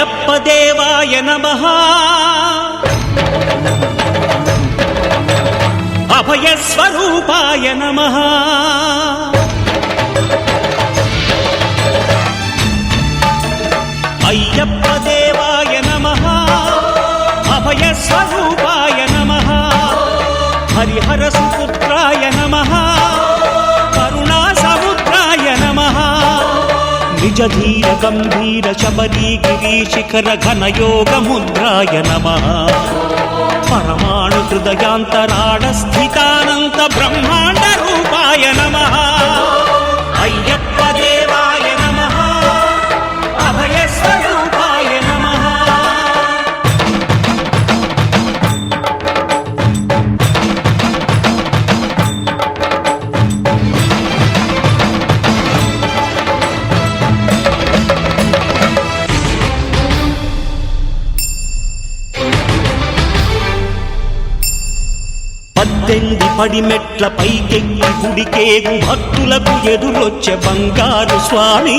అయ్యప్ప దేవాయ నమః అభయ స్వరూపాయ నమః అయ్యప్ప దేవాయ నమః అభయ స్వరూపాయ నమః హరిహర సుపుత్రాయ నమః కరుణా సముద్రాయ నమః నిజ ధీర గంభీర శబరీ గిరి శిఖర ఘన యోగ ముద్రాయ నమః పరమాణు హృదయాంతరాడ స్థితానంత బ్రహ్మాండ రూపాయ నమః అయ్యప్ప దేవాయ నమః అభయ స్వరూపాయ నమః పద్దెంది పడిమెట్ల పైకెక్కి గుడికేగు భక్తులకు ఎదురొచ్చే బంగారు స్వామి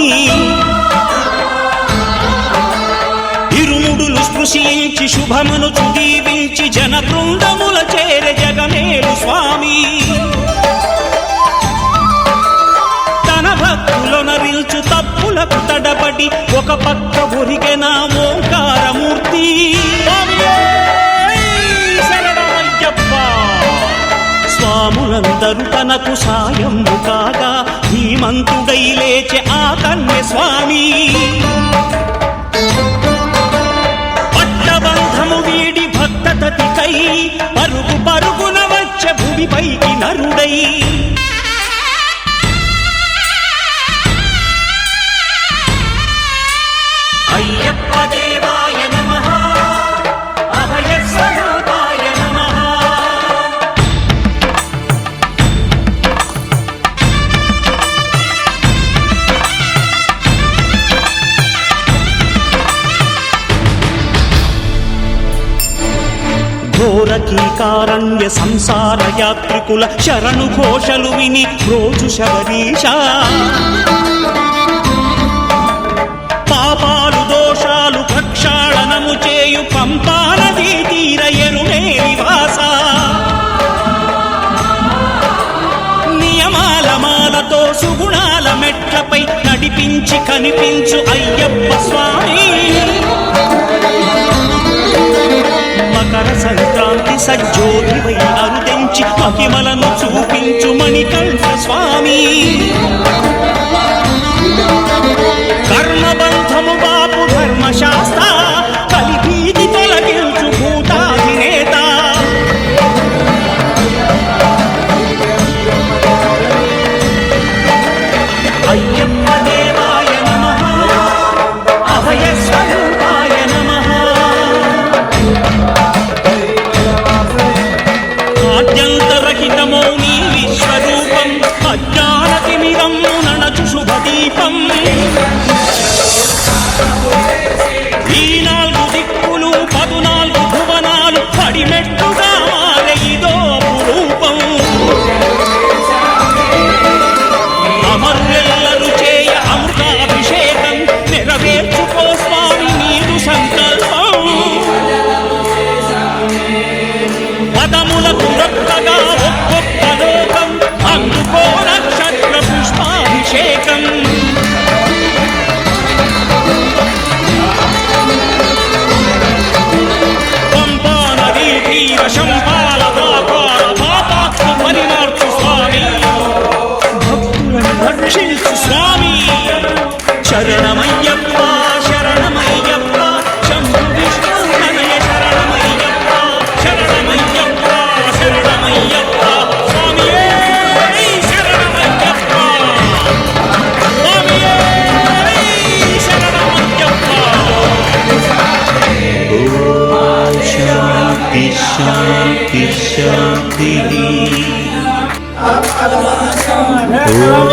ఇరుముడులు స్పృశించి శుభమును దీవించి జన బృందముల చేరే జగమేలు స్వామి తన భక్తులొనరిల్చు తప్పులకు తడబడి ఒక పక్క ఒరిగెన ఓంకారమూర్తి స్వాములందరూ తనకు సాయము కాగా ధీమంతుడై లేచే ఆ కన్య స్వామి పట్టబంధము వీడి భక్తతతికై పరుగు పరుగున వచ్చే భూమిపైకి నరుడై అయ్యప్ప దేవాయ నమః అభయ స్వరూపాయ నమః ఘోరకీకారణ్య సంసార యాత్రికుల శరణు ఘోషలు విని రోజు శబరీష పాపాలు దోషాలు ప్రక్షాళనము చేయు పంపానదీ తీరయనునే నివాస నియమాల మాలతో సుగుణాల మెట్లపై నడిపించి కనిపించు అయ్యప్ప స్వామి మకర సంక్రాంతి సజ్జోతివై అరుదెంచి మహిమలను చూపించు మణికంఠ స్వామి కర్మబంధము బాపు ధర్మశాస్త్ర కలిపీది తొలగించు భూతాధినేత అయ్యప్ప దేవాయ నమః అభయ స్వరూపాయ నమః ఆద్యంతరహితమో నీ విశ్వరూపం అజ్ఞానతిమిరం నణచు శుభదీపం ఈ 4 దిక్కులు 14 భువనాలు పడిమెట్టుగా మారే ఇదో అపురూపం అమరులెల్లరు చేయ అమృతాభిషేకం నెరవేర్చుకో స్వామి నీదు సంకల్పం పదములకు రక్తగా ఒక్కొక్క లోకం అందుకో నక్షత్ర పుష్పాభిషేకం పంపా నదీ తీర శంపాల వ్యాపార పాపాత్మ పరిమార్చు స్వామి భక్తులను రక్షించు స్వామి శరణమయ్యప్ప శరణమయ్యప్ప శంభు విష్ణు నమయ శరణమయ్యప్ప శరణమయ్యప్ప శరణమయ్యప్ప స్వామియే శరణమయ్యప్ప స్వామియే శరణమయ్యప్ప ఓం శాంతి శాంతి శాంతి ఓం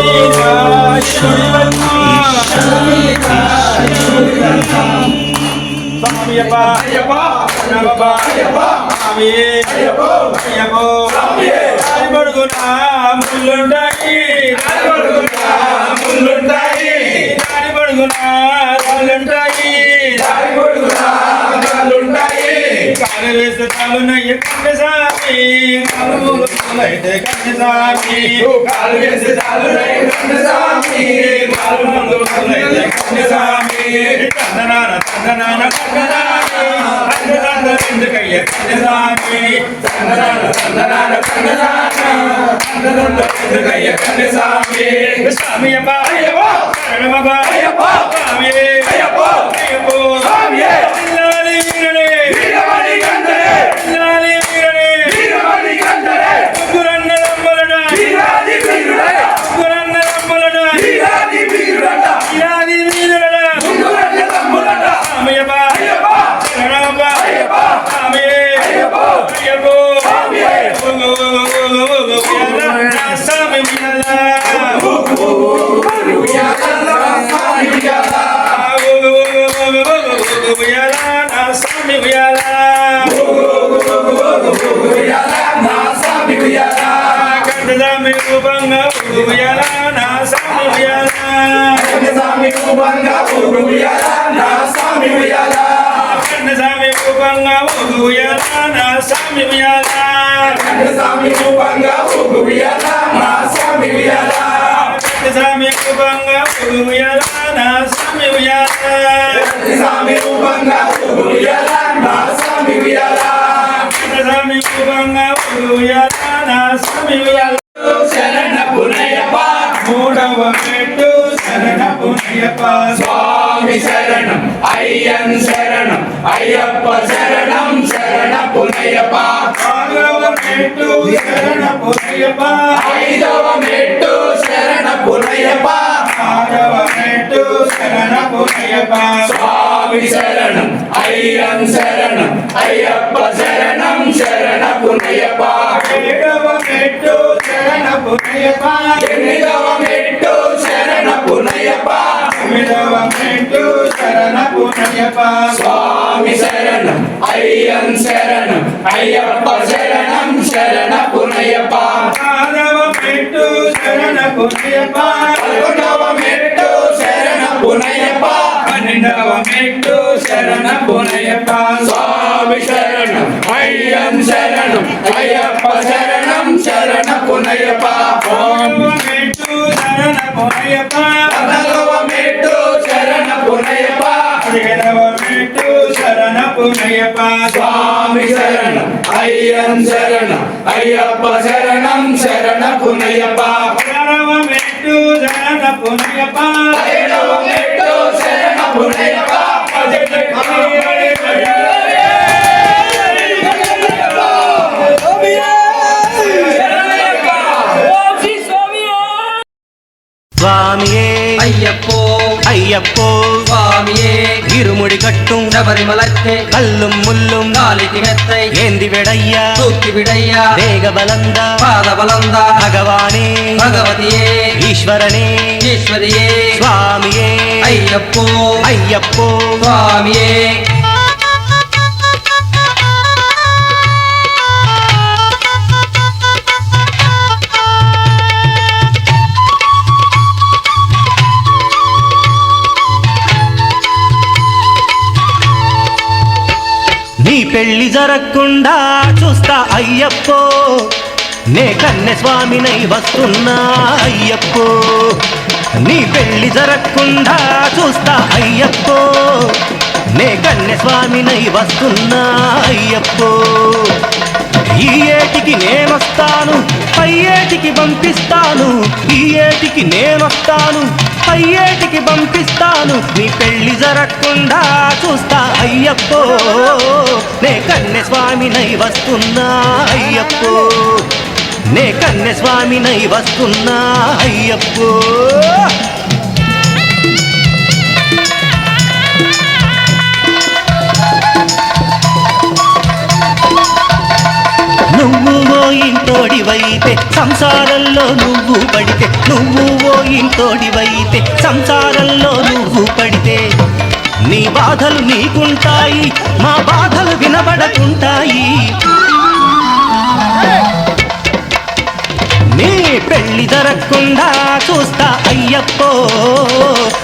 శాంతి శాంతి శాంతి అయ్యప్ప అయ్యప్ప అయ్యప్ప అయ్యప్ప అయ్యప్ప అయ్యప్ప ముల్లుండాయి ముల్లుండాయి ముల్లుండాయి కాలు వేస్తే చాలునయ్య కన్నస్వామి కాలుమూలైతే కన్నస్వామి కాలు వేస్తే చాలునయ్య కన్నస్వామి కాలుమూలైతే కన్నస్వామి తందనాన తందనాన తందనాన ఎందుకయ్య కన్నస్వామి తందనాన తందనాన తందనాన ఎందుకయ్య కన్నస్వామి స్వామి అబ్బా అయ్యప్ప శరణమబ్బా అయ్యప్ప స్వామి అయ్యప్ప అయ్యప్ప స్వామి పిల్లాలి వీరనే వీరమణి గంధరే పిల్లాలి వీరనే వీరమణి గంధరే ముగ్గురన్నదమ్ములడ వీరాది వీరుడా ముగ్గురన్నదమ్ములడ వీరాది వీరుడా వీరాది వీరుడా ముగ్గురన్నదమ్ములడ స్వామి అబ్బా అయ్యప్ప శరణమబ్బా అయ్యప్ప స్వామి అయ్యప్ప అయ్యప్ప స్వామి స్వామి శరణపునయ్యప్ప మూడవ మెట్టు శరణపునయ్యప్ప స్వామి శరణం అయ్యన్ శరణం అయ్యప్ప శరణం శరణపునయ్యప్ప నాలుగవ మెట్టు శరణపునయ్యప్ప ఐదవ మెట్టు శరణపునయ్యప్ప ఆరవ మెట్టు శరణపునయ్యప్ప స్వామి శరణం అయ్యన్ శరణం అయ్యప్ప శరణం శరణపునయ్యప్ప ఏడవ మెట్టు శరణపునయ్యప్ప ఎనిమిదవ మెట్టు శరణపునయ్యప్ప తొమ్మిదవ మెట్టు శరణపునయ్యప్ప స్వామి శరణం అయ్యన్ శరణం అయ్యప్ప శరణం శరణపునయ్యప్ప ఆరవ మెట్టు శరణపునయ్యప్ప పదకొండవ మెట్టు శరణపునయ్యప్ప పన్నెండవ మెట్టు శరణపునయ్యప్ప స్వామి శరణం అయ్యన్ శరణం అయ్యప్ప శరణం శరణపునయ్యప్ప పదకొండవ మెట్టు శరణపునయ్యప్ప పదకొండవ మెట్టు శరణపునయ్యప్ప పదిహేనవ మెట్టు శరణపునయ్యప్ప స్వామి శరణం అయ్యన్ శరణం అయ్యప్ప శరణం శరణపునయ్యప్ప పదహారవ మెట్టు శరణపునయ్యప్ప పదిహేడవ మెట్టు శరణపునయ్యప్ప స్వామియే ஐயப்போ అయ్యప్పో சுவாமியே இருமுடி கட்டும் சபரிமலத்தை கல்லும் முள்ளும் காலிக்கு மெத்தை ஏந்தி விடையா தூக்கி விடையா வேக பலந்த பாத பலந்தா பகவானே பகவதியே ஈஸ்வரனே ஈஸ்வரியே சுவாமியே ஐயப்போ అయ్యప్పో சுவாமியே నీ పెళ్లి జరగకుండా చూస్తా అయ్యప్పో నే కన్నె స్వామినై వస్తున్నా అయ్యప్పో నీ పెళ్లి జరగకుండా చూస్తా అయ్యప్పో నే కన్నె స్వామినై వస్తున్నా అయ్యప్పో ఈ ఏటికి నేనొస్తాను పై ఏటికి పంపిస్తాను ఈ ఏటికి నేనొస్తాను పై ఏటికి పంపిస్తాను నీ పెళ్లి జరగకుండా చూస్తా అయ్యప్పో నే కన్నె స్వామినై వస్తున్నా అయ్యప్పో నే కన్నె స్వామినై వస్తున్నా అయ్యప్పో నువ్వు ఓ ఇంటోడివైతే సంసారంలో నువ్వు పడితే నువ్వు ఓ ఇంటోడివైతే సంసారంలో నువ్వు పడితే నీ బాధలు నీకుంటాయి మా బాధలు వినబడకుంటాయి నీ పెళ్లి జరగకుండా చూస్తా అయ్యప్పో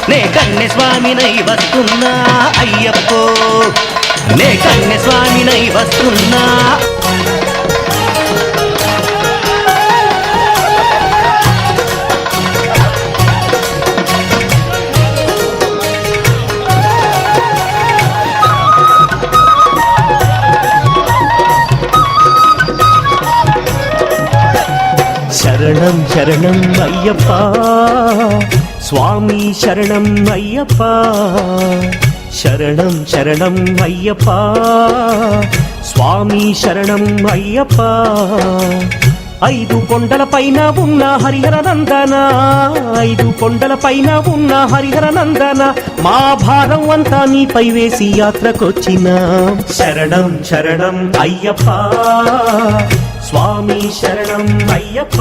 నే కన్నె స్వామినై వస్తున్నా అయ్యప్పో నే కన్య స్వామినై వస్తున్నా శరణం శరణం అయ్యప్ప స్వామి శరణం అయ్యప్ప శరణం శరణం అయ్యప్ప స్వామి శరణం అయ్యప్ప ఐదు కొండల పైన ఉన్న హరిహర నందన ఐదు కొండల పైన ఉన్న హరిహర నందన మా భారం అంతా నీపై వేసి యాత్రకొచ్చిన శరణం శరణం అయ్యప్ప స్వామి శరణం అయ్యప్ప